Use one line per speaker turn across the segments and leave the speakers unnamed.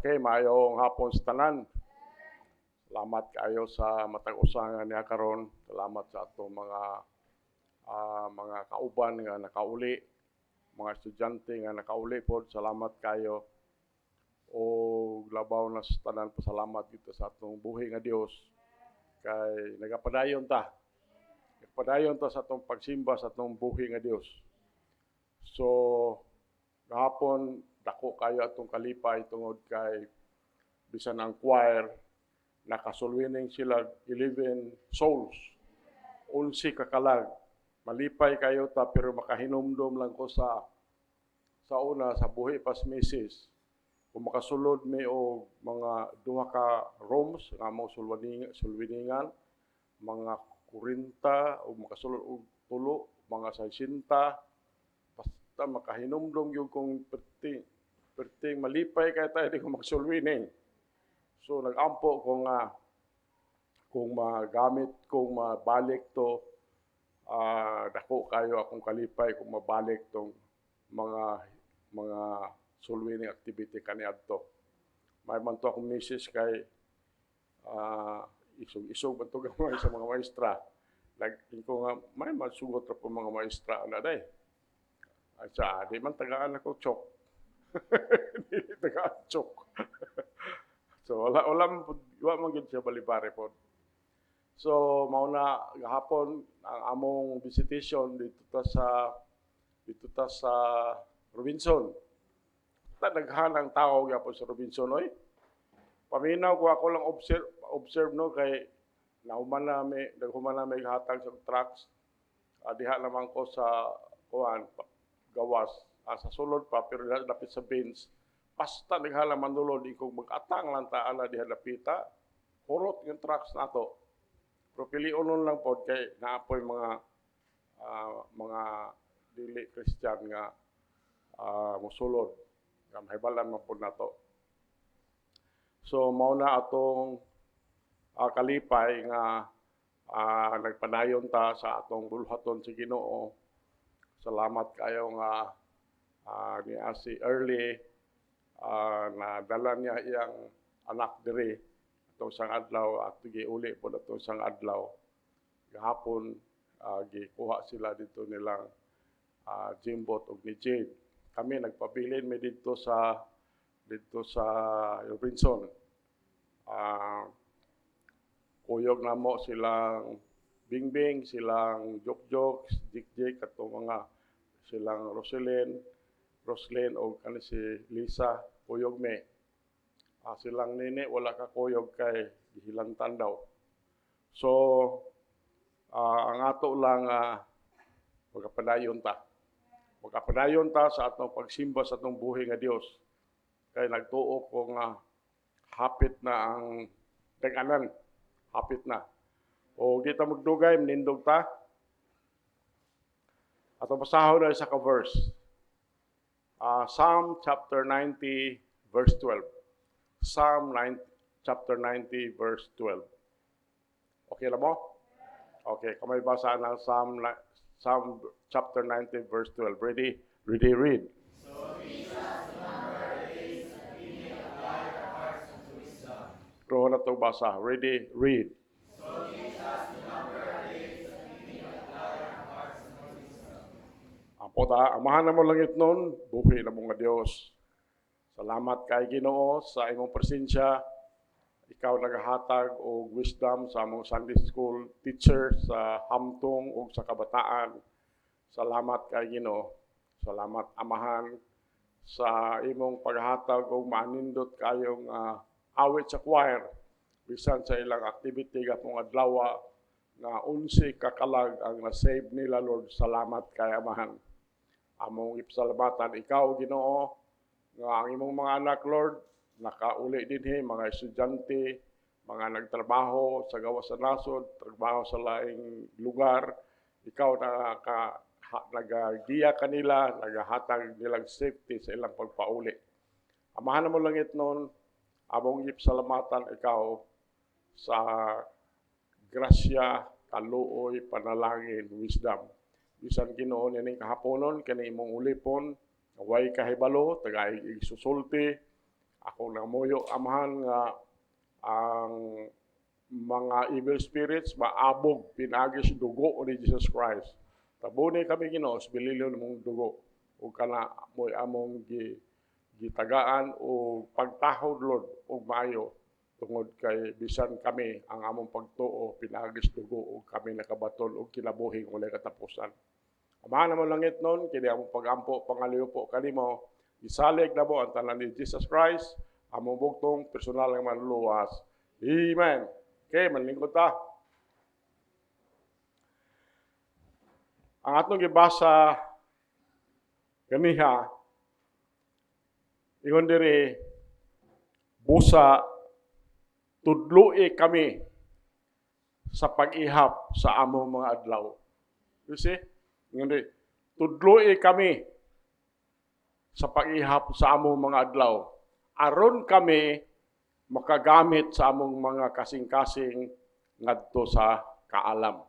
Okay, maayong hapon sa tanan. Salamat kayo sa matag usangan niya karon. Salamat sa atong mga kauban nga nakauli, mga estudyante nga nakauli pod. Salamat kayo. O labaw na sa tanan, pasalamat dito sa atong buhi nga Dios kay nagapadayon ta. Nagapadayon ta sa atong pagsimba sa atong buhi nga Dios. So gahapon dako kayo atong kalipay tungod kay bisan ang choir nakasulwining sila 11 souls, 11 kakalag. Malipay kayo ta pero makahinumdom lang ko sa una sa buhi pas misis. Kung makasulod mi og mga duha ka rooms nga mo sulwiningan, mga 40 o makasulod og tulo, mga 60, basta makahinumdom yung kung perting malipay kay tayo di ko magsulwining. So nag-ampo ko nga kung magamit kung mabalik to dako kayo akong kalipay kung mabalik tong mga sulwining activity kaniadto. May man to akong misis kay isog man to gamay sa mga maestra. Naging ko nga may masugot ra po mga maestra na day. Ay sa di man tagaan ako chok. Di tagaan chok. So wala man gid siya balibare po. So mao na gahapon ang among visitation dito ta sa Robinson. Daghan ang tao gyapon sa Robinson oy. Paminaw ko ako lang observe no kay nahuman na may hatag sa trucks. Diha naman ko sa gawas sa sulod pa pero dapit sa bins. Basta naghala manulod ikog mag-atang lang ta ana diha dapita. Hurot yung trucks nato. Pero piliunon lang pod kay naapoy mga dili Christian nga mosulod. Mahibalan man po na to. So, mao na atong kalipay nga nagpadayon ta sa atong bulhaton sa Ginoo. Salamat kayo nga niya si Early na dala niya iyang anak diri atong sang adlaw at giuli po atong sang adlaw. Gahapon gikuha sila dito nilang Jimbot ug ni Jade. Kami nagpabilin mi dito sa Robinson. Kuyog na mo silang Bingbing, silang Jokjok, Jikjik, katong mga silang Roslyn o kani si Lisa, kuyog mi. Silang nini, wala ka kuyog kay gihilantan daw. So, ang ato lang magapadayon ta. Magkapadayon ta sa atong pagsimba sa atong buhi nga Dios. Kay nagtuo ko nga hapit na ang dag-anan. Hapit na. O di ta magdugay, nindog ta. Atong basahon na sa ka-verse. Psalm chapter 90 verse 12. Chapter 90 verse 12. Okay na mo? Okay, kamay basa ng Psalm chapter 90 verse 12. Ready, read.
So teach us to number the days and we may apply our hearts unto wisdom.
Pro na to basa. Ready, read.
So teach us to number the days and we may apply our hearts unto wisdom.
Apo ta, amahan na mo langit nun, buhi na mo nga Dios. Salamat kay Ginoo sa imong presensya. Ikaw nagahatag og wisdom sa among Sunday school teacher sa hamtong ug sa kabataan. Salamat kay Ginoo. Salamat amahan sa imong paghatag og manindot kayong awit sa choir. Bisan sa ilang activity gatong adlaw nga 11 kakalag ang na-save nila Lord. Salamat kay amahan. Among ipasalamatan ikaw Ginoo nga ang imong mga anak Lord nakauli dinhi mga estudyante, mga nagtrabaho sa gawas sa nasod, trabaho sa laing lugar, ikaw nagagiya kanila, nagahatag nilang safety sa ilang pagpauli. Amahan na mo langit nun, among ipasalamatan ikaw sa grasya, kaluoy, panalangin, wisdom. Bisan Ginoo nining kahaponon kani imong ulipon, way kahibalo, tagay isusulti, Ako namuyo amahan nga ang mga evil spirits maabog pinagis dugo ni Jesus Christ. Tabuni kami Ginoo sa bililyon mong dugo ug kana moy among gitagaan o pagtahod Lord ug maayo tungod kay bisan kami ang among pagtuo pinagis dugo ug kami nakabaton og kinabuhi nga walay katapusan. Amahan mo langit nun, kini among pagampo, pangaliw po kanimo, isalig na mo ang tanan ni Jesus Christ, among bugtong personal nga manluwas. Amen. Okay, manlingkod ta. Ang atong gibasa kaniha, ingon diri, busa, tudloi kami sa pag-ihap sa among mga adlaw. You see? Ingon diri, tudloi kami sa pag-ihap sa among mga adlaw. Aron kami makagamit sa among mga kasing-kasing ngadto sa kaalam.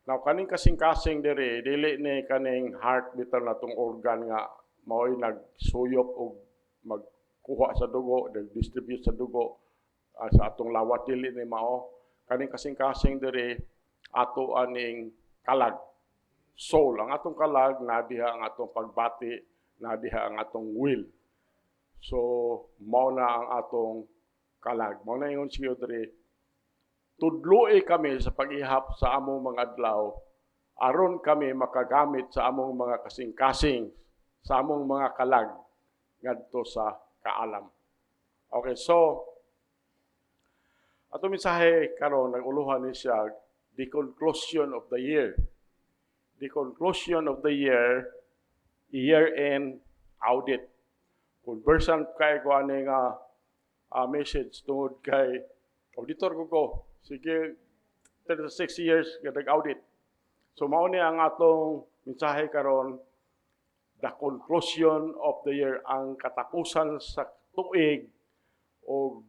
Now, kaning kasing-kasing diri, dili ni kaning heart bitaw na tong organ nga mao'y nagsuyop o magkuha sa dugo, nag-distribute sa dugo sa atong lawat, dili ni mao. Kaning kasing-kasing diri, ato aning kalag. Soul. Ang atong kalag, nadiha ang atong pagbati, nadiha ang atong will. So, mao na ang atong kalag. Mao na ingon siya diri, tudloi kami sa pag-ihap sa among mga adlaw, aron kami makagamit sa among mga kasing-kasing, sa among mga kalag, ngadto sa kaalam. Okay, so, atong mensahe karon nag-uluhan ni siya, the conclusion of the year. The conclusion of the year-end audit. Conversant kay ko ani nga message tungod kay auditor ko. Sige, 36 years nga nag-audit. So mao ni ang atong mensahe karon, the conclusion of the year, ang katapusan sa tuig o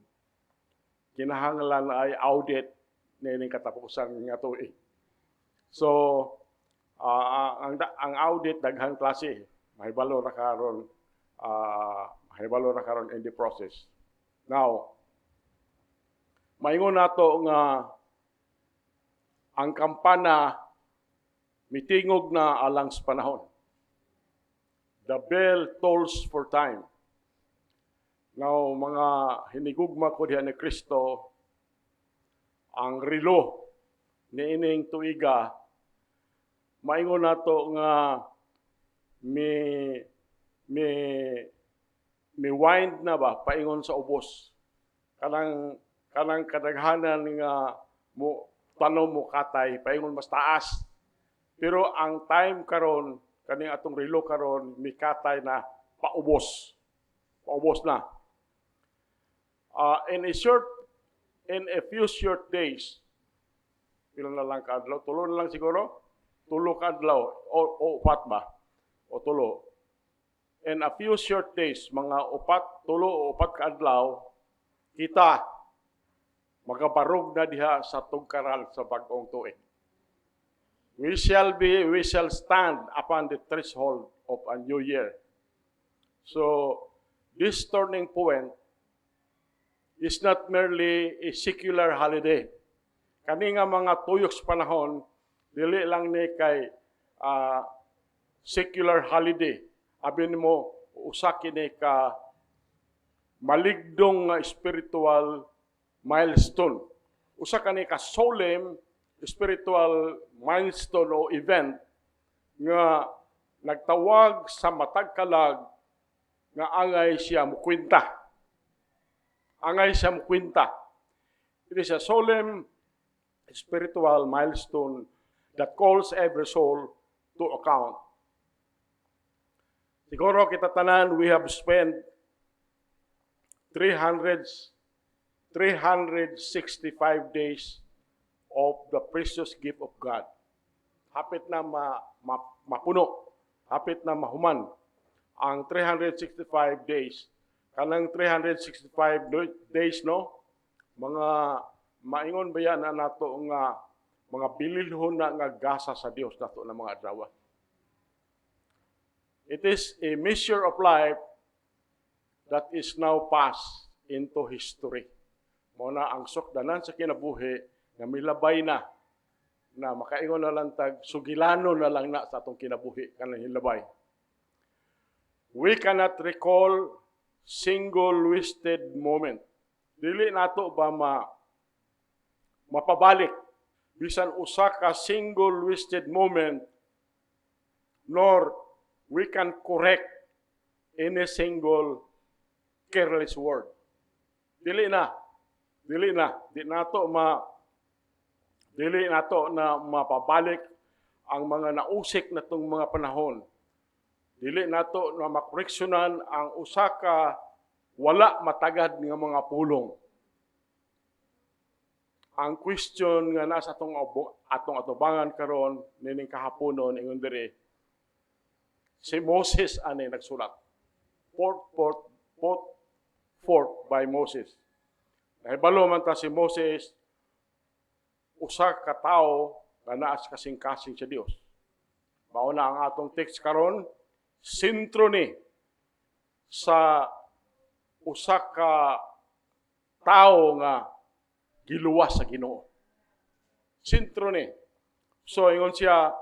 kinahanglan ay audit nining katapusan nga tuig. So ang audit daghang klase, mahibalo na karon in the process. Now, maingon nato nga ang kampana mitingog na alang sa panahon. The bell tolls for time. Now, mga hinigugma ko diha ni Kristo, ang relo niining tuiga, maingon nato nga mi wind na ba paingon sa ubos. Kanang kadaghanan nga mo tanom mo katay paingon mas taas. Pero ang time karon kaning atong relo karon mikatay na paubos. Paubos na. In a few short days, ilan na lang kadlaw? Tulo na lang siguro? Tulo kadlaw o upat ba? O tulo. In a few short days, mga tulo o upat kadlaw, kita magabarog na diha sa tugkaral sa bag-ong tuig. We shall stand upon the threshold of a new year. So, this turning point is not merely a secular holiday. Kani nga mga tuyok sa panahon, dili lang ni kay secular holiday. Abin mo, usa kini ka maligdong spiritual milestone. Usa kani ka solemn spiritual milestone o event nga nagtawag sa matag kalag nga angay siya mukwenta. Angay siya mukwenta. It is a solemn spiritual milestone that calls every soul to account. Siguro kita tanan, we have spent 365 days of the precious gift of God. Hapit na mapuno, hapit na mahuman ang 365 days. Kanang 365 days, no? Mga maingon ba yan na nato nga mga bililhon na nga gasa sa Dios nato na mga adlaw. It is a measure of life that is now passed into history. Mao na ang sukdanan sa kinabuhi nga milabay na makaingon na lang tag sugilano na lang na sa atong kinabuhi kanang hilabay. We cannot recall single wasted moment. Dili nato ba mapabalik bisan usa ka single wasted moment, nor we can correct any single careless word. Dili nato na mapabalik ang mga nausik natong mga panahon. Dili nato na makoreksyonan ang usa ka wala matagad nga mga pulong. Ang question nga nasa atong atubangan karon nining kahaponon ingon diri, si Moses ani nagsulat. Forth by Moses. Nahibalo man ta si Moses, usa ka tawo nga naa sa kasing-kasing sa Dios. Mao na ang atong text karon, sentro ni sa usa ka tawo nga giluwas sa Ginoo. Sentro ni. So ingon siya,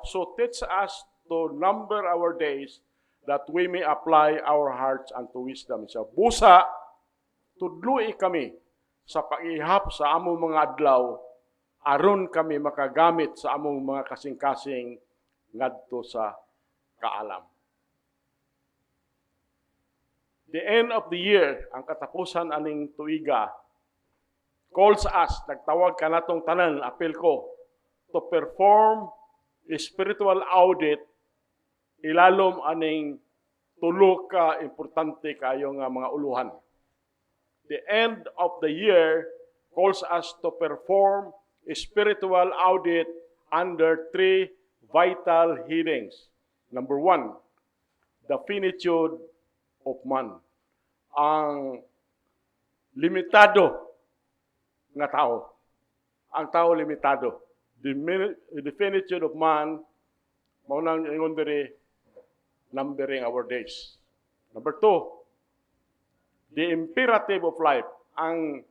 so teach us to number our days that we may apply our hearts unto wisdom. So busa tudloi kami sa pag-ihap sa among mga adlaw aron kami makagamit sa among mga kasing-kasing ngadto sa kaalam. The end of the year, ang katapusan aning tuiga, calls us, nagtawag ka natong tanan, apel ko, to perform a spiritual audit ilalom aning tulo ka importante kayo nga mga uluhan. The end of the year calls us to perform a spiritual audit under three vital headings. Number 1, the finitude of man. Ang limitado nga tao. Ang tao limitado. The finitude of man, maunang ingon diri, numbering our days. Number 2, the imperative of life, ang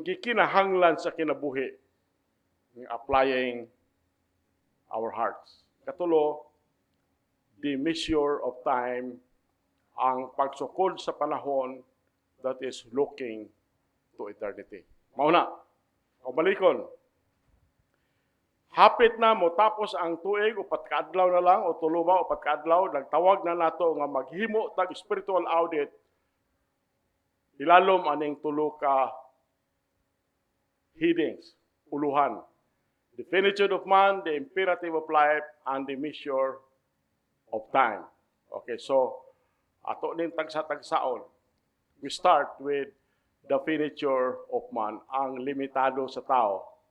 gikinahanglan sa kinabuhi, applying our hearts. Katulo, the measure of time, ang pagsukod sa panahon that is looking to eternity. Mauna, balikon. Hapit na mo tapos ang tuig, upat ka adlaw na lang, o tulo ba, upat ka adlaw, nagtawag na nato nga maghimo tag spiritual audit ilalom aning tulo ka headings, uluhan. The finitude of man, the imperative of life, and the measure of time. Okay, so ato ning tagsa-tagsaon. We start with the finitude of man, ang limitado sa tao.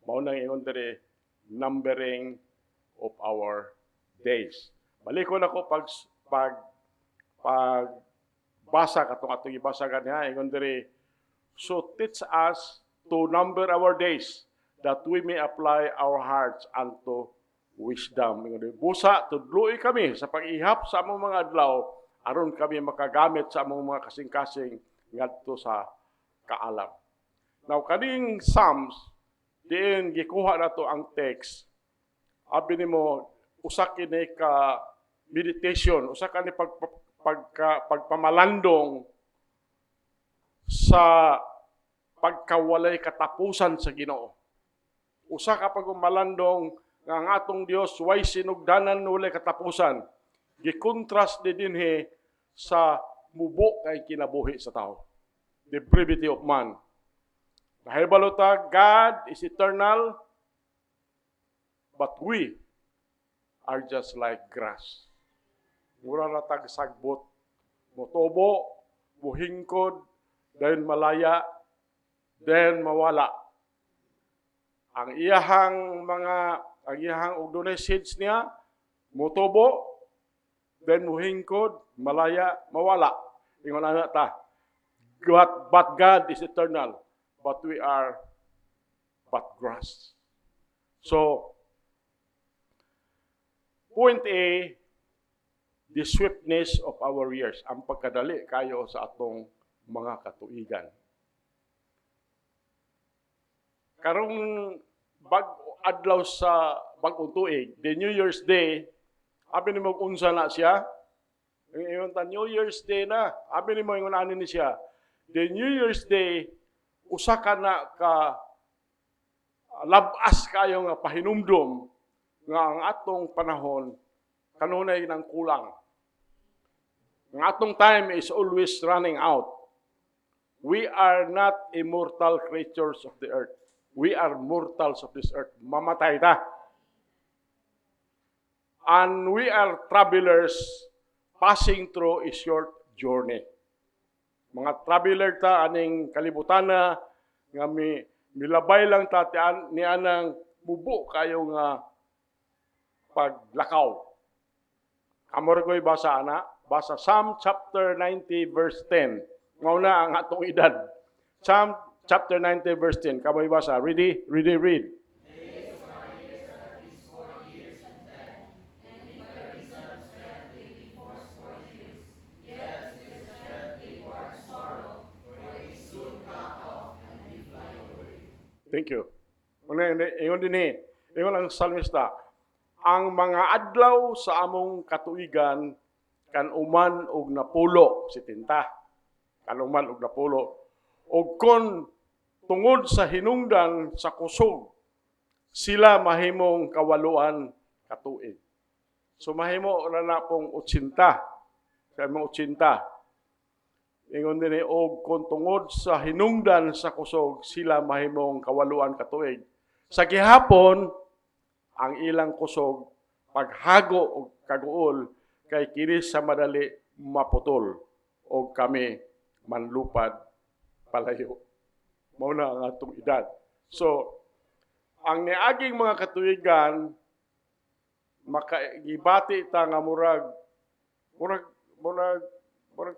Mao nang ingon diri, numbering of our days. Balikon ako pag basa katong atong ibasa ganiha, ingon diri, so teach us to number our days that we may apply our hearts unto wisdom. Ingon diri, busa tudloi kami sa pag-ihap sa among mga adlaw aron kami makagamit sa among mga kasing-kasing ngadto sa kaalam. Now kaning Psalms diin gikuha nato ang text. Abi nimo usa kini ka meditation, usa kani pagpamalandong sa pagkawalay katapusan sa Ginoo. Usa ka pagmalandong nga ang atong Dios way sinugdanan walay katapusan. Gikontrast dinhi sa mubo kay kinabuhi sa tao. The brevity of man. Nahibalo ta, God is eternal, but we are just like grass. Mura na tag sagbot, motobo, muhingkod, then malaya, then mawala. Ang iyahang ugdunay seeds niya, motobo, then muhingkod, malaya, mawala. Ingon ana ta. But God is eternal, but we are but grass. So, point A, the swiftness of our years, ang pagkadali kayo sa atong mga katuigan. Karong adlaw sa bag-ong tuig, the New Year's Day, abi ni mag-unsa na siya. Ingon ta New Year's Day na, abi ni mo ingon ani ni siya. The New Year's Day usa ka na ka labas kayo nga pahinumdom nga ang atong panahon kanunay ng kulang. Ang atong time is always running out. We are not immortal creatures of the earth. We are mortals of this earth. Mamatay ta. And we are travelers passing through a short journey. Mga traveler ta aning kalibutan na nga milabay lang ta ni anang mubo kayo nga paglakaw. Amor ko'y basa ana, basa Psalm chapter 90 verse 10. Ngauna ang atong edad. Psalm chapter 90 verse 10. Kamoy basa. Ready? Read. Thank you. Ingon din ni, ingon ang salmista, ang mga adlaw sa among katuigan kan uman og napulo si tinta. Kan uman og napulo. Og kon tungod sa hinungdan sa kusog, sila mahimong kawaluan katuig. So mahimo na pong 80. Sa mga 80. Ingon din og kung tungod sa hinungdan sa kusog, sila mahimong kawaluan katuig. Sa gihapon, ang ilang kusog, paghago o kaguol, kay kini sa madali maputol o kami manlupad palayo. Mao na ang atong edad. So, ang niaging mga katuigan, makagibati ta nga murag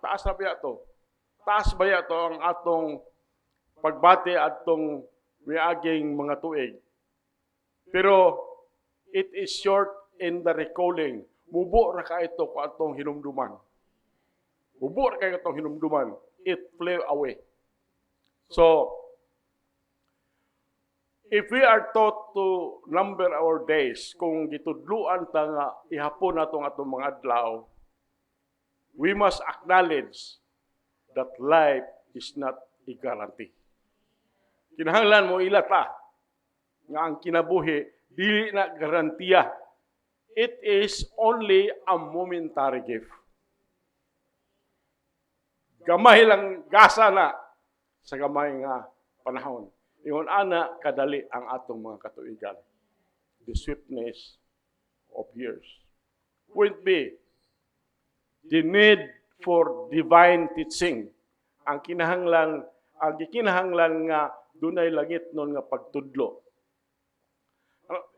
taas na biya to. Taas ba to ang atong pagbati atong miaging mga tuig. Pero it is short in the recalling. Mubo ra ka ito ko atong hinumduman. Mubo ra ka itong hinumduman. It flew away. So, if we are taught to number our days, kung gitudluan ta nga ihapon natong atong mga adlaw, we must acknowledge that life is not a guarantee. Kinahanglan mo ilata nga ang kinabuhi dili na garantiya. It is only a momentary gift. Gamay lang gasa na sa gamay nga panahon. Ingon ana kadali ang atong mga katuigan. The swiftness of years. Point B, the need for divine teaching. Ang gikinahanglan nga dunay langit nun nga pagtudlo.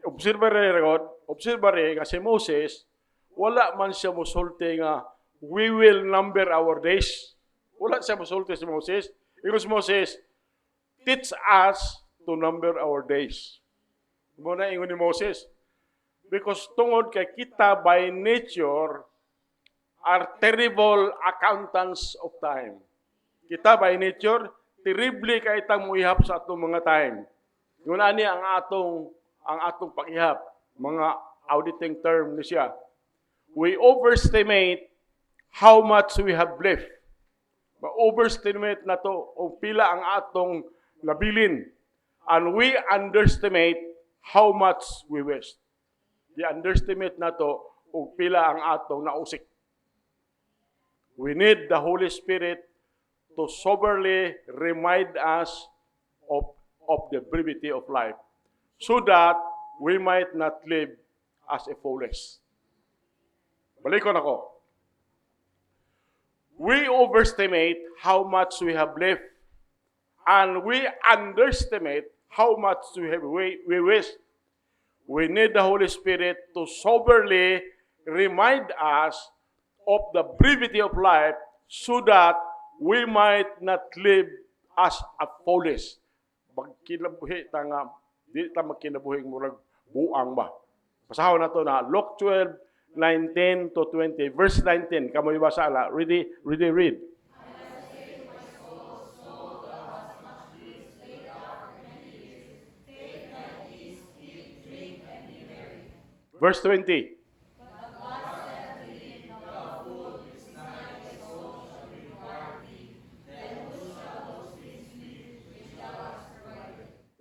Obserbare nga si Moses, wala man siya musulti nga we will number our days. Wala siya musulti si Moses. Ingon si Moses, teach us to number our days. Muna ingon ni Moses, because tungod kay kita by nature are terrible accountants of time. Kita by nature, terrible kay itang muihap sa atong mga time. Yun ani ang atong pag-ihap, mga auditing term ni siya. We overestimate how much we have left. Ma-overestimate na to o pila ang atong nabilin. And we underestimate how much we waste. I-underestimate na to o pila ang atong nausik. We need the Holy Spirit to soberly remind us of the brevity of life so that we might not live as a foolish. Balikon ako. We overestimate how much we have left and we underestimate how much we waste. We need the Holy Spirit to soberly remind us of the brevity of life so that we might not live as a foolish. Magkinabuhi ta nga, di ta magkinabuhi murag buang ba. Pasahon na to na Luke 12 19 to 20. Verse 19, kamoy basa ala. Ready read. Verse 20.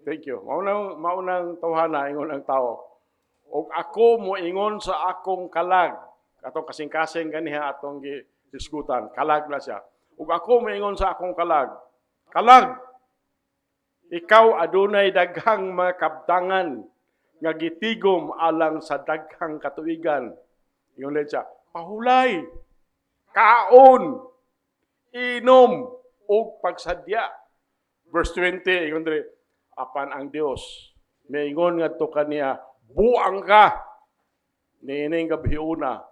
Thank you. Maunang tawhana ingon ang tao. Og ako mo ingon sa akong kalag. Atong kasing-kasing ganiha atong gisgutan. Kalag na siya. Og ako mo ingon sa akong kalag. Kalag, ikaw adunay daghang mga kabtangan nga gitigom alang sa daghang katuigan. Ingon din siya, pahulay, kaon, inom, og pagsadya. Verse 20, ingon din, apan ang Dios, maingon ngadto kaniya, buang ka, niining gabiuna,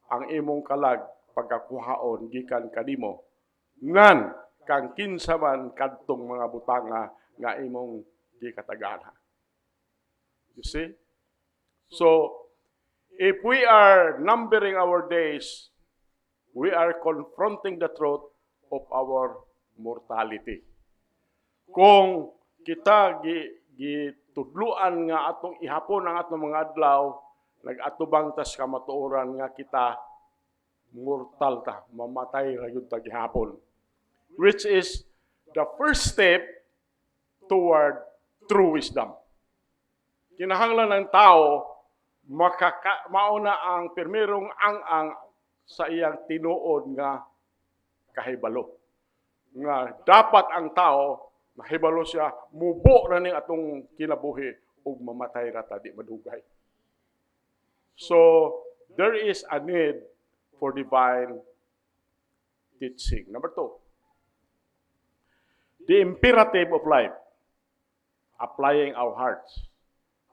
ang imong kalag pagkakuhaon gikan kanimo. Ngan, kang kinsa man kadtong mga butanga nga imong gikatagana. You see? So, if we are numbering our days, we are confronting the truth of our mortality. Kung kita gitudluan nga atong ihapon ang atong mga adlaw, nag-atubang tas kamatuoran nga kita mortal ta, mamatay ra gyud ta gihapon. Which is the first step toward true wisdom. Kinahanglan ng tao mauna ang pirmirong ang sa iyang tinuod nga kahibalo. Nga dapat ang tao mahibalo siya, mubo na ning atong kinabuhi ug mamatay ra ta di madugay. So there is a need for divine teaching. Number 2, the imperative of life, applying our hearts.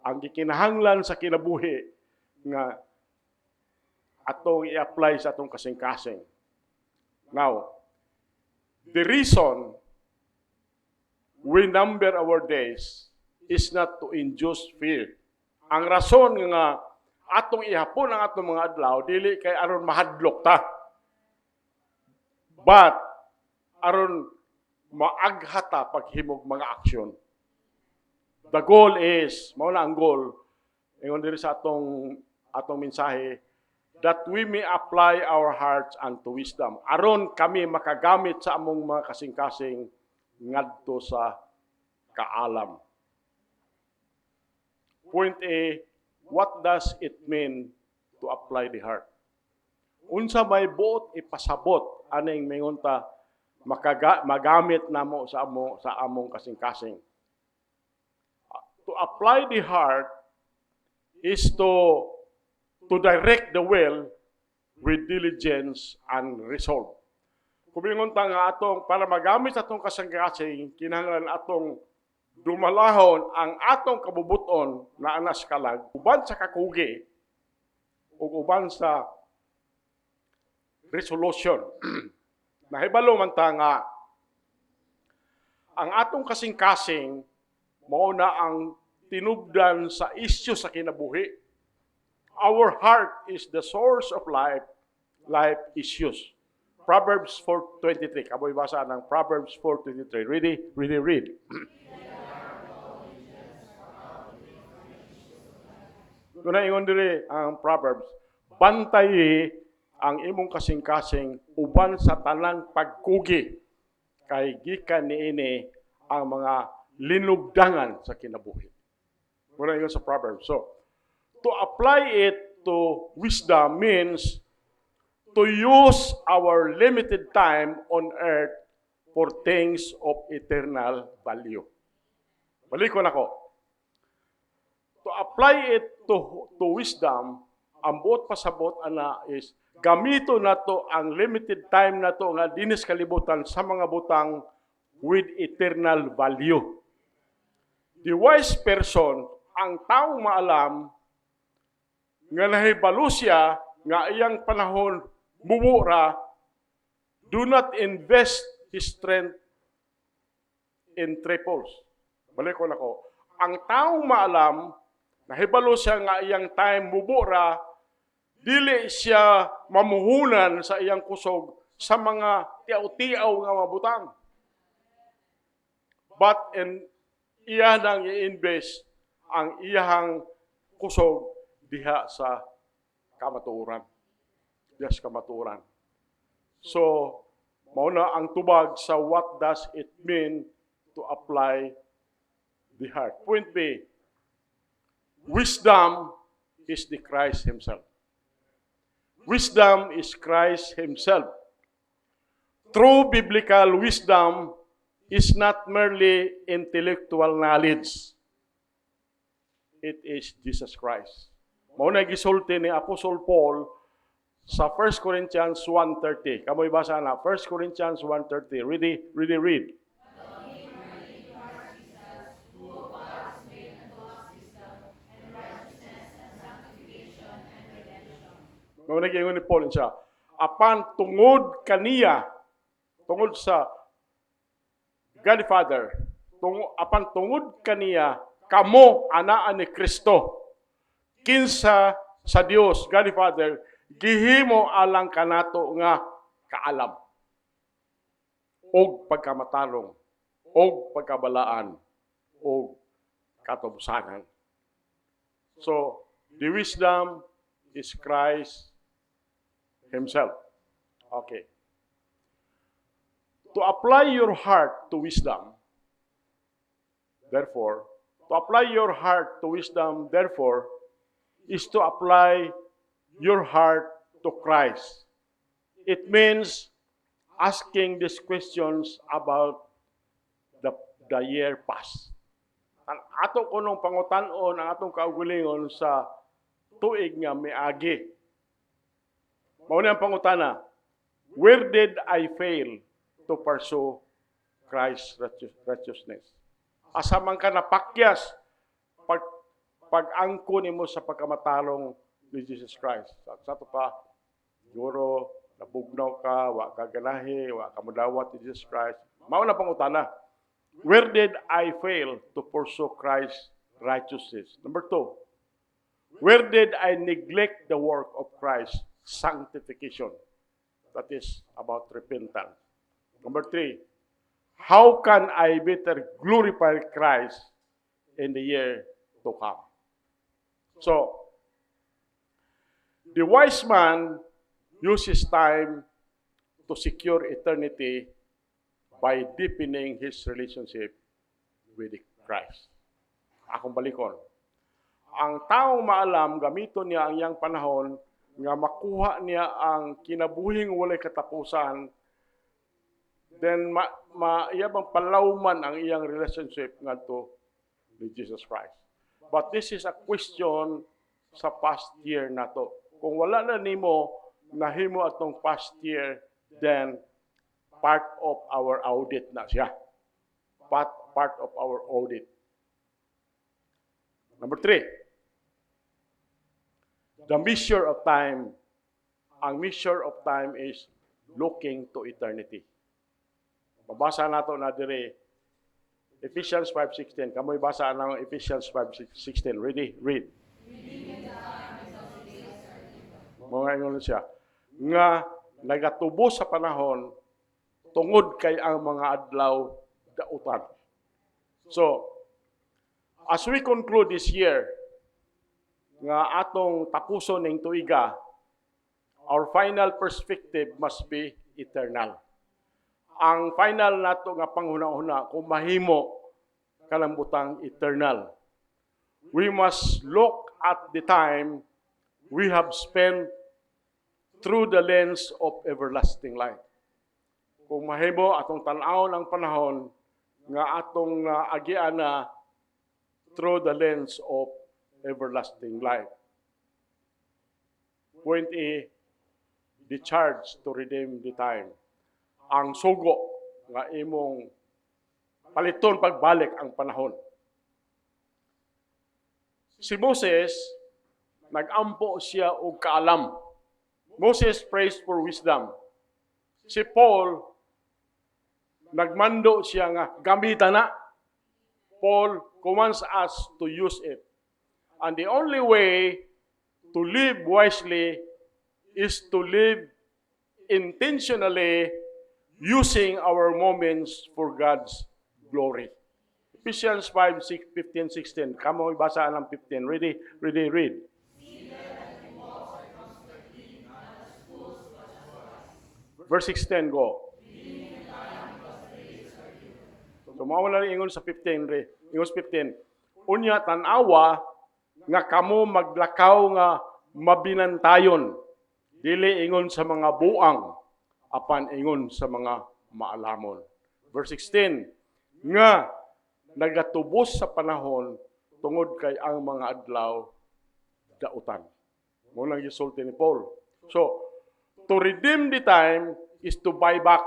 Ang gikinahanglan sa kinabuhi nga atong i-apply sa atong kasing-kasing. Now, the reason we number our days is not to induce fear. Ang rason nga atong ihapon ang atong mga adlaw dili kay aron mahadlok ta. But aron maaghata paghimog mga aksyon. The goal is, mao na ang goal, ingon diri sa atong mensahe, that we may apply our hearts unto wisdom. Aron kami makagamit sa among mga kasing-kasing ngadto sa kaalam. Point A, what does it mean to apply the heart? Unsa may buot ipasabot aning mingon ta magamit namo sa among kasing-kasing. To apply the heart is to direct the will with diligence and resolve. Kung mingon ta nga atong para magamit sa atong kasing-kasing, kinahanglan atong dumalahon ang atong kabubuton na anas kalag uban sa kakugi ug uban sa resolution. Nahibalo man ta nga ang atong kasing-kasing mao na ang tinubdan sa isyu sa kinabuhi. Our heart is the source of life issues. Proverbs 4:23. Kaboy basa ng Proverbs 4:23. Read. Kung ingon diri ang Proverbs, bantayi ang imong kasing-kasing uban sa tanang pagkugi kay gikan niini ang mga linugdangan sa kinabuhi. Muna ingon sa Proverbs. So, to apply it to wisdom means to use our limited time on earth for things of eternal value. Balikon ako. To apply it to wisdom, ang buot pasabot ana is gamito nato ang limited time nato nga dinis kalibutan sa mga butang with eternal value. The wise person, ang taong maalam nga nahibalo siya nga iyang panahon mubura, do not invest his strength in triples. Balik ko na ko. Ang taong maalam, nahibalo siya nga iyang time mubura, Dili siya mamuhunan sa iyang kusog sa mga tiaw-tiaw nga mabutang. But iya nang i-invest ang iyahang kusog diha sa kamatuoran. Diha sa kamatuoran. So, mauna ang tubag sa what does it mean to apply the heart. Point B, wisdom is the Christ Himself. Wisdom is Christ Himself. True biblical wisdom is not merely intellectual knowledge. It is Jesus Christ. Mauna gisulti ni Apostle Paul sa 1 Corinthians 1:30. Kamoy basa na 1 Corinthians 1:30. Read. Mauna giingon ni Paul siya, apan tungod kaniya, tungod sa God the Father, apan tungod kaniya, kamo anaan ni Kristo, kinsa sa Dios, God the Father, gihimo alang kanato nga kaalam, og pagkamatalong, og pagkabalaan, og katubsanan. So, the wisdom is Christ Himself. Okay. To apply your heart to wisdom, therefore, is to apply your heart to Christ. It means asking these questions about the year past. Ang ato kunong pangutan-on, ang atong kaugalingon sa tuig nga miagi. Mauna ang pangutana, where did I fail to pursue Christ's righteousness? Asa man ka napakyas pag-angko nimo sa pagkamatalong ni Jesus Christ. Sa to pa, siguro, nabugnaw ka, wa ka ganahi, wa ka mudawat ni Jesus Christ. Mauna pangutana, where did I fail to pursue Christ's righteousness? Number 2, where did I neglect the work of Christ? Sanctification. That is about repentance. Number 3, how can I better glorify Christ in the year to come? So, the wise man uses time to secure eternity by deepening his relationship with Christ. Akong balikon. Ang taong maalam, gamiton niya ang iyang panahon nga makuha niya ang kinabuhing walay katapusan, then iyabang palawman ang iyang relationship ngadto with Jesus Christ. But this is a question sa past year nato. Kung wala na nimo nahimo atong past year, then part of our audit na siya. Part of our audit. Number 3, the measure of time. Ang measure of time is looking to eternity. Mabasa nato na dire Ephesians 5:16. Kamoy basa ng Ephesians 5:16. Read. Mga ingon siya nga nagatubo sa panahon tungod kay ang mga adlaw dautan. So, as we conclude this year, nga atong tapuson ning tuiga, our final perspective must be eternal. Ang final nato nga panghuna-huna kung mahimo kalambutang eternal. We must look at the time we have spent through the lens of everlasting life. Kung mahimo atong tan-awon ang panahon nga atong agian na through the lens of everlasting life. Point A, the charge to redeem the time. Ang sugo nga imong paliton pagbalik ang panahon. Si Moses, nag-ampo siya og kaalam. Moses prays for wisdom. Si Paul, nagmando siya nga gamitan na. Paul commands us to use it. And the only way to live wisely is to live intentionally using our moments for God's glory. Ephesians 5, 6, 15, 16. Kamu ibasa ng 15. Ready, read. Verse 16, go. So, mawala rin ingon sa 15, ingon sa 15. Unya, tanawa, nga kamo maglakaw nga mabinantayon. Dili ingon sa mga buang, apan ingon sa mga maalamon. Verse 16, nga nagatubos sa panahon tungod kay ang mga adlaw dautan. Mo lang gisulti ni Paul. So, to redeem the time is to buy back.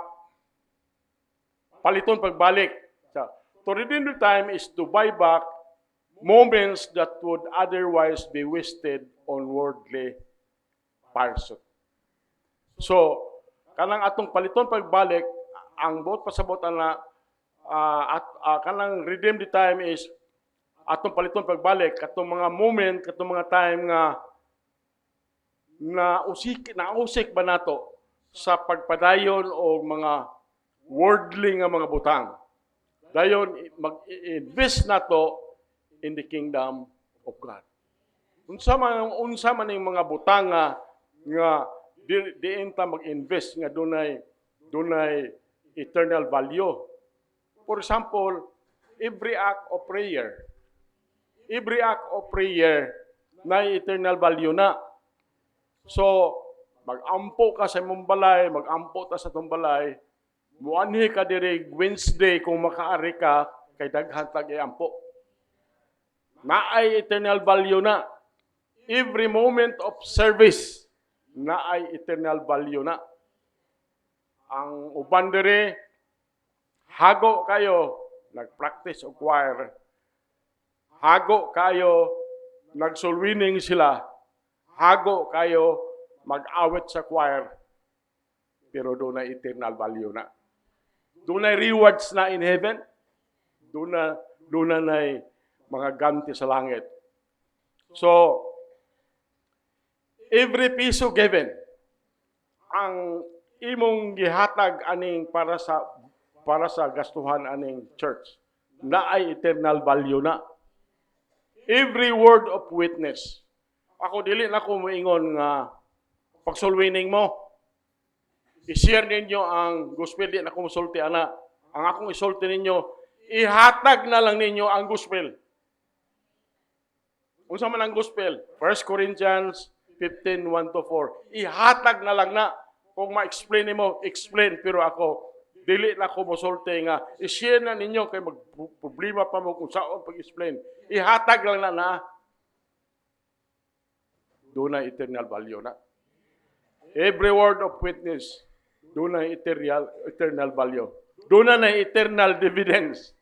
Paliton pagbalik. So, to redeem the time is to buy back moments that would otherwise be wasted on worldly pursuit. So, kanang atong paliton pagbalik, ang buot pasabot na kanang redeem the time is atong paliton pagbalik, katong mga moment, katong mga time nga nausik ba nato sa pagpadayon o mga worldly nga mga butang. Dayon mag-invest nato in the kingdom of God. Unsa man yung mga butang nga diin ta mag-invest nga dunay eternal value. For example, every act of prayer na eternal value na. So, mag-ampo ka sa imong balay, mag-ampo ta sa itong balay, muanhi ka diri Wednesday kung makaari ka, kay daghan tag iampo. Naay eternal value na. Every moment of service, naay eternal value na. Ang uban diri, hago kayo, nag-practice o choir. Hago kayo, nag-soul-winning sila. Hago kayo, mag-awit sa choir. Pero doon na eternal value na. Doon na rewards na in heaven. Doon na mga ganti sa langit. So, every piso given, ang imong gihatag aning para sa gastuhan aning church, na ay eternal value na. Every word of witness. Ako dili na ko moingon nga pag soul winning mo, i-share ninyo ang gospel, di na ko musulti ana. Ang akong isulti ninyo, ihatag na lang ninyo ang gospel. Unsa man ang gospel? 1 Corinthians 15, 1-4. Ihatag na lang na. Kung ma-explain mo, explain. Pero ako, dili na ko musulti nga, i-share na ninyo kay mag-problema pa mo kung saan pag-explain. Ihatag lang na. Doon na eternal value na. Every word of witness, doon na eternal value. Doon na eternal dividends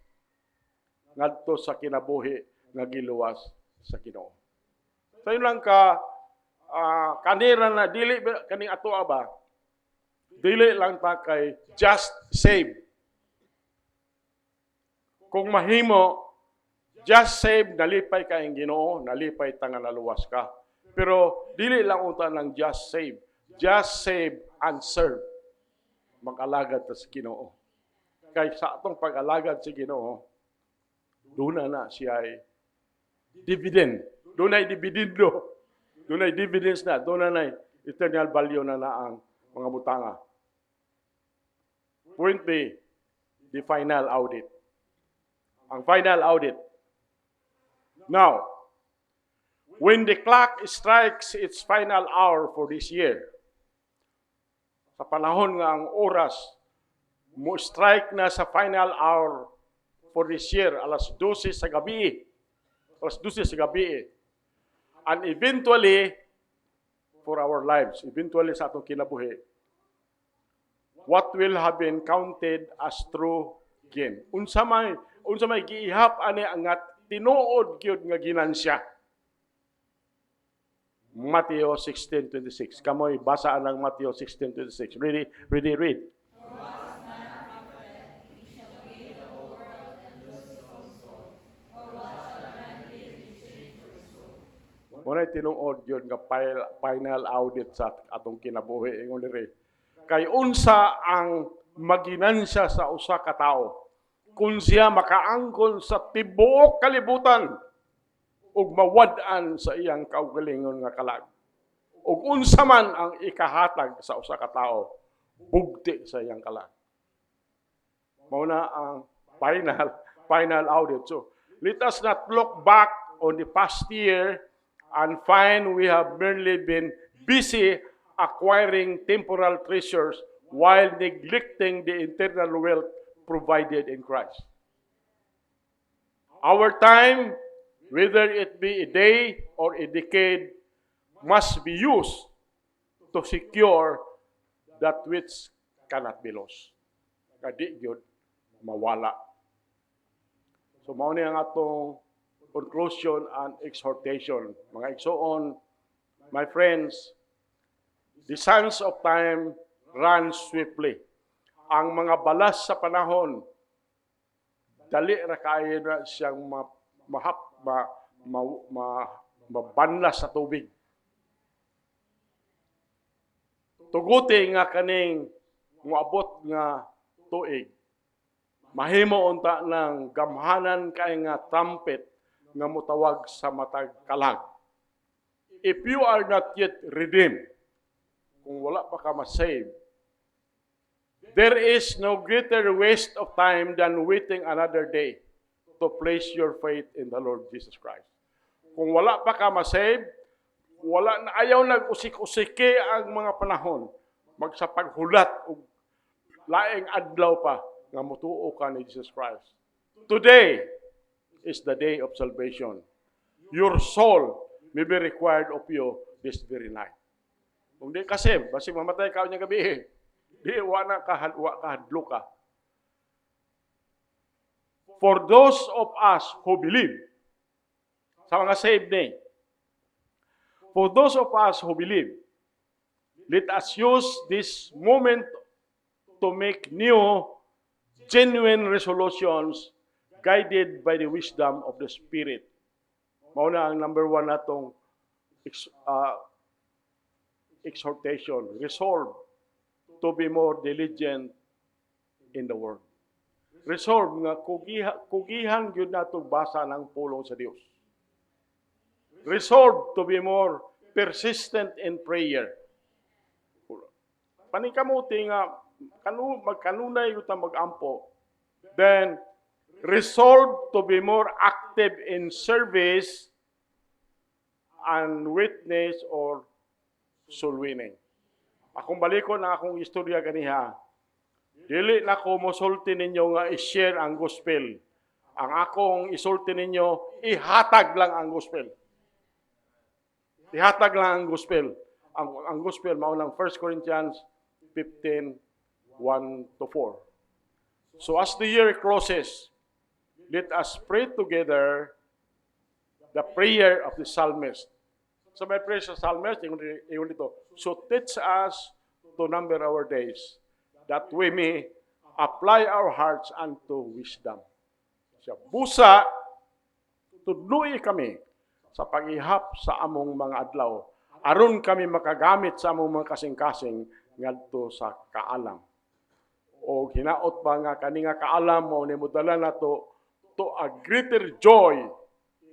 ngadto sa kinabuhi nga giluwas sa Ginoo. So yun lang kanira na dili kaning ato ba? Dili lang ta kay just save. Kung mahimo, just save, nalipay ka ang Ginoo, nalipay ta nga naluwas ka. Pero dili lang unta ng just save. Just save and serve. Mag-alagad ta sa Ginoo. Kay sa atong pag-alagad sa Ginoo, doon na siya ay dividend. Doon ay dividendo. Doon ay dividends na. Doon na eternal value na ang mga butanga. Point B, the final audit. Ang final audit. Now, when the clock strikes its final hour for this year, sa panahon nga ang oras mo strike na sa final hour for this year, alas 12 sa gabi. Alas 12 sa gabi. And eventually, for our lives, eventually sa atong kinabuhi, what will have been counted as true gain. Unsa may giihap ani ang tinuod gyud nga ginansya. Mateo 16:26. Kamoy basa ang Mateo 16:26. Read. Muna tinuod yun nga final audit sa atong kinabuhi ingon diri. Kay unsa ang maginansya sa usa ka tawo kung siya makaangkon sa tibuok kalibutan ug mawad-an sa iyang kaugalingon nga kalag. Ug unsa man ang ikahatag sa usa ka tawo bugti sa iyang kalag. Mao na ang final audit. So, let us not look back on the past year and find we have merely been busy acquiring temporal treasures while neglecting the eternal wealth provided in Christ. Our time, whether it be a day or a decade, must be used to secure that which cannot be lost. Kadi gyud mawala. So mao ni ang atong conclusion and exhortation. Mga igsoon, my friends, the sands of time run swiftly. Ang mga balas sa panahon, dali ra kaayo na siyang mabanlas sa tubig. Tuguti nga kaning moabot nga tuig. Mahimo unta ng gamhanan kay nga trumpet nga mutawag sa matag kalag. If you are not yet redeemed, kung wala pa ka ma-save, there is no greater waste of time than waiting another day to place your faith in the Lord Jesus Christ. Kung wala pa ka ma-save, ayaw nag-usik-usiki ang mga panahon, magsapaghulat o laing adlaw pa nga mutuo ka ni Jesus Christ. Today is the day of salvation. Your soul may be required of you this very night. Kung di kasi, basig mamatay ka niya gabi, di wa kahadlo ka. For those of us who believe, sa mga saved na, for those of us who believe, let us use this moment to make new, genuine resolutions guided by the wisdom of the Spirit. Mauna ang number 1 natong exhortation. Resolve to be more diligent in the Word. Resolve nga kugihan gyud nato basa ng pulong sa Dios. Resolve to be more persistent in prayer. Panikamuti nga magkanunay gyud ta magampo. Then resolve to be more active in service and witness or soul winning. Akong balikon na akong istorya ganiha. Dili na ko mosulti ninyo nga i-share ang gospel. Ang akong isulti ninyo, ihatag lang ang gospel. Ihatag lang ang gospel. Ang gospel mao lang 1 Corinthians 15:1-4. So as the year closes, let us pray together the prayer of the psalmist. So may prayer sa psalmist, ingon dito, so teach us to number our days, that we may apply our hearts unto wisdom. Sa busa, tudloy kami sa pag-ihap sa among mga adlaw, aron kami makagamit sa among mga kasing-kasing ngadto sa kaalam. O hinaot pa nga kani nga kaalam mo ni mudala nato to a greater joy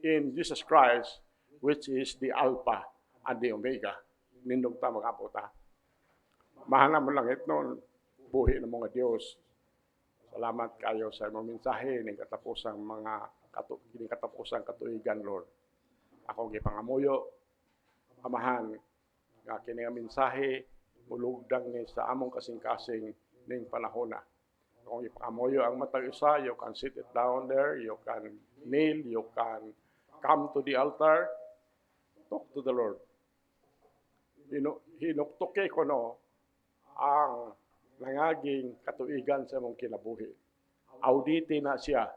in Jesus Christ, which is the Alpha and the Omega. Nindog ta mga puta. Mahana mo lang ito, buhi ng mga Diyos. Salamat kayo sa imong mensahe ng katapusang katapusang katuigan, Lord. Ako gipangamuyo, amahan, nga kini nga mensahe, mulugdang ni sa among kasing-kasing ning panahon na. Kung ipangamuyo ang matag isa, you can sit it down there, you can kneel, you can come to the altar, talk to the Lord. Hinuktuke ko ang nangaging katuigan sa mong kinabuhi. Auditi na siya.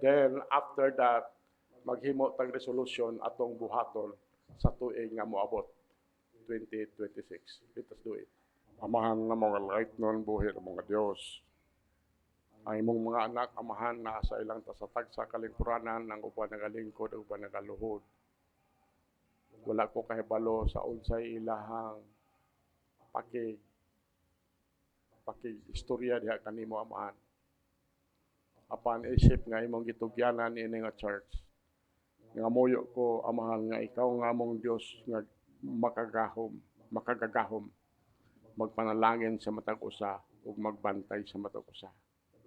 Then after that, maghimo tag resolution atong buhaton sa tuig nga moabot 2026. Let us do it. Amahan na mga light nun, buhi ng mga Diyos. Ang imong mga anak, amahan na sa ilang tasatag sa kalingkuranan ng uban nagalingkod, uban nagaluhod. Wala ko kahibalo sa unsay ilahang istorya diha kanimo amahan. Apan isip nga imong gitugyanan ini nga church. Nga muyo ko amahan nga ikaw nga among Dios nga makagagahom, magpanalangin sa matag usa ug magbantay sa matag usa.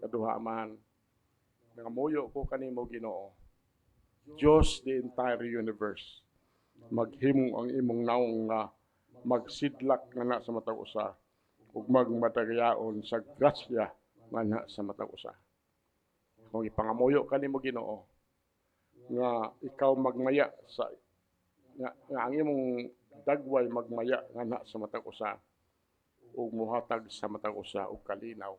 Kaduha amahan, nga muyo ko kanimo Ginoo. Diyos the entire universe. Maghimo ang imong naong nga magsidlak nga na sa matag usa ug magmatagayaon sa grasya nga na sa matag usa. Kung ipangamuyo kanimo Ginoo nga ikaw magmaya sa nga ang imong dagway magmaya nga na sa matag usa ug muhatag sa matag usa og kalinaw.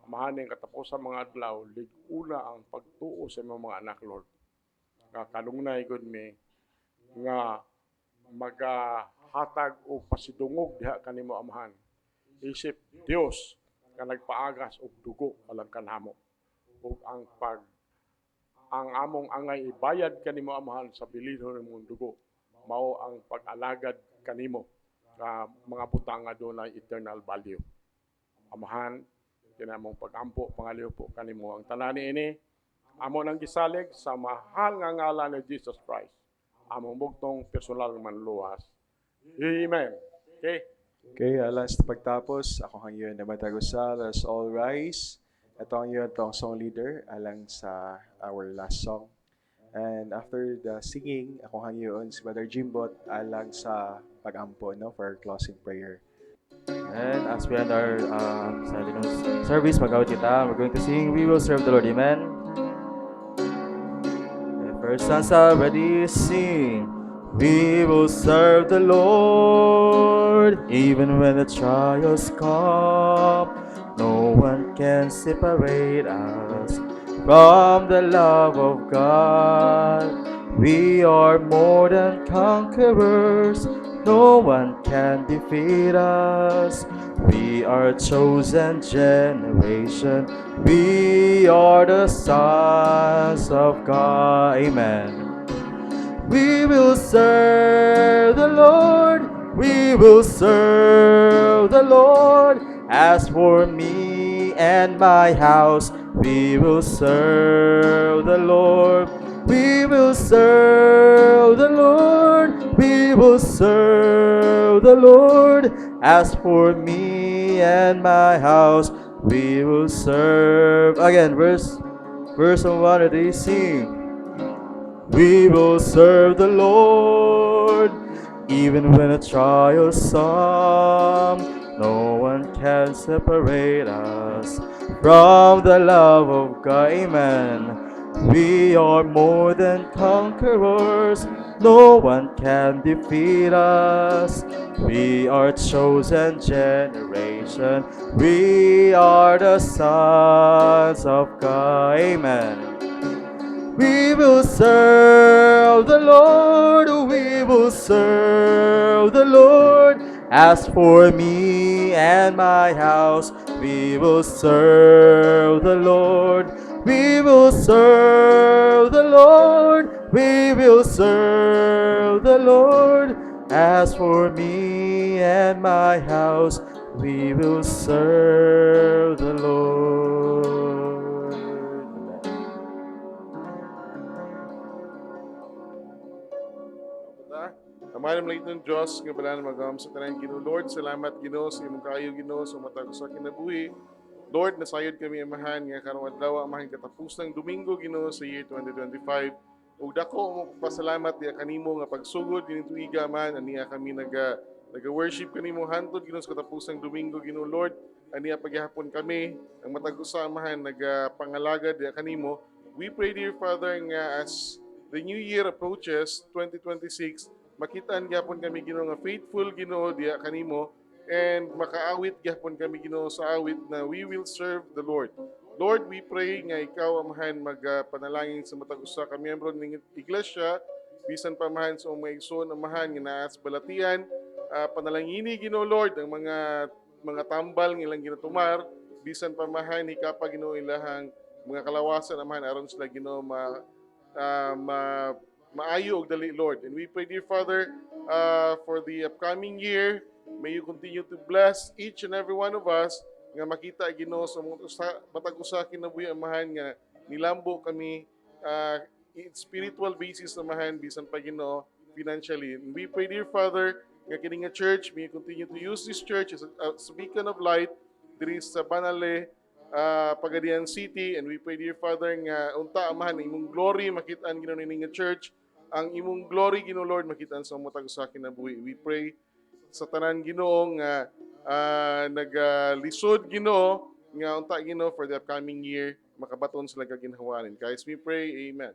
Amahaning katapusan mga adlaw lig-una ang pagtuo sa imong mga anak, Lord. Nga kanungnay gud mi nga magahatag og pasidungog diha kanimo amahan. Isip Dios nga nagpaagas og dugo alang kanamo ug ang among angay ibayad kanimo amahan sa bilihon nimong dugo mao ang pag-alagad kanimo nga mga butang nga dunay eternal value. Amahan, kinamong pagampo pangaliw po kanimo ang tanan niini amo nang gisalig sa mahal nga ngalan ni Jesus Christ. Among bugtong personal manluwas. Amen. Okay?
Okay, last pagtapos, ako hangyon na matagusa, let's all rise. Ito ang yun, itong song leader, alang sa our last song. And after the singing, ako hangyon si Brother Jimbot, alang sa pagampo, no, for our closing prayer.
And as we end our service, mag-out kita. We're going to sing, We Will Serve the Lord. Amen. And first stanza, ready, sing. We will serve the Lord, even when the trials come. No one can separate us from the love of God. We are more than conquerors. No one can defeat us. We are chosen generation. We are the sons of God. Amen. We will serve the Lord. We will serve the Lord. As for me and my house, we will serve the Lord. We will serve the Lord. We will serve the Lord. As for me and my house, we will serve. Again, verse 1, they sing. We will serve the Lord, even when the trials come. No one can separate us from the love of God. Amen. We are more than conquerors. No one can defeat us. We are chosen generation. We are the sons of God. Amen. We will serve the Lord. We will serve the Lord. As for me and my house, we will serve the Lord. We will serve the Lord. We will serve the Lord. As for me and my house, we will serve the Lord.
Amahan lang itong Diyos, nga bala na magam sa tanan Ginoo. Lord, salamat Ginoo sa imong kaayo Ginoo sa matag sa kinabuhi. Lord, nasayod kami amahan nga karong adlaw amahan katapos ng Domingo Ginoo sa year 2025. Ug dako mo pasalamat diha kanimo nga pagsugod dinhi tuiga man aniya kami naga-worship kanimo hantod Ginoo sa katapos ng Domingo Ginoo. Lord, aniya paghihapon kami ang matag usa amahan nagapangalagad diha kanimo. We pray dear Father nga as the new year approaches 2026, makitaan gyapon kami Ginoo nga faithful Ginoo diha kanimo and makaawit gyapon kami Ginoo sa awit na we will serve the Lord. Lord, we pray nga ikaw amahan magpanalangin sa matag usa ka miyembro ning iglesia bisan pa amahan sa mga igsoon amahan nga naa sa balatian, panalangini Ginoo Lord ang mga tambal nga ilang ginatumar bisan pa amahan hikapa Ginoo ilahang mga kalawasan amahan aron sila Ginoo maayo og dali, Lord. And we pray, dear Father, for the upcoming year, may you continue to bless each and every one of us nga makita, Ginoo, sa matag usa kinabuhi amahan nga nilambo kami in spiritual basis amahan bisan pa, Ginoo, financially. And we pray, dear Father, nga kini nga church, may you continue to use this church as a beacon of light diri sa Banale, Pagadian City. And we pray, dear Father, nga unta amahan imong glory makitaan, Ginoo, ning nga church. Ang imong glory, Ginoo Lord, makitaan sa matag usa kinabuhi. We pray sa tanan, Ginoo, nga naglisod, Ginoo, nga unta, Ginoo, for the upcoming year makabaton sila kaginhawanin. Guys, we pray, amen.